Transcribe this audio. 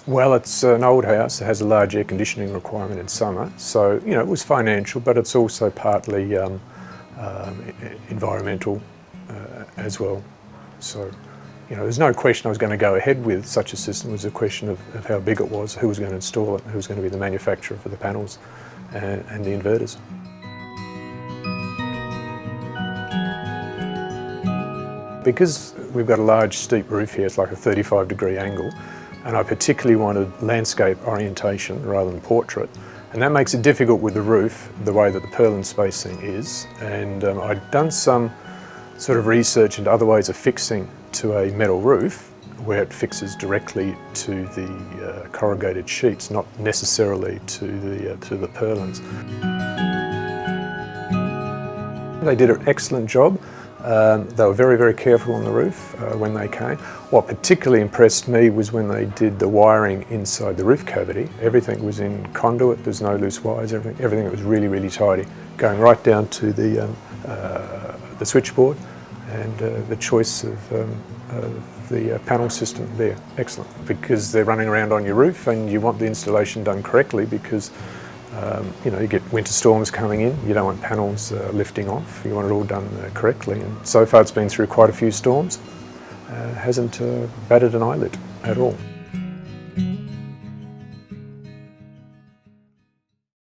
Well, it's an old house. It has a large air conditioning requirement in summer, so it was financial, but it's also partly environmental as well. So, there's no question I was going to go ahead with such a system. It was a question of how big it was, who was going to install it, who was going to be the manufacturer for the panels and the inverters. Because we've got a large steep roof here, it's like a 35-degree angle, and I particularly wanted landscape orientation rather than portrait. And that makes it difficult with the roof, the way that the purlin spacing is. And I'd done some sort of research into other ways of fixing to a metal roof, where it fixes directly to the corrugated sheets, not necessarily to the purlins. They did an excellent job. They were very, very careful on the roof when they came. What particularly impressed me was when they did the wiring inside the roof cavity. Everything was in conduit, there's no loose wires, everything was really, really tidy, going right down to the switchboard and the choice of the panel system there. Excellent, because they're running around on your roof and you want the installation done correctly, because you get winter storms coming in, you don't want panels lifting off, you want it all done correctly. And so far it's been through quite a few storms, hasn't batted an eyelid at all.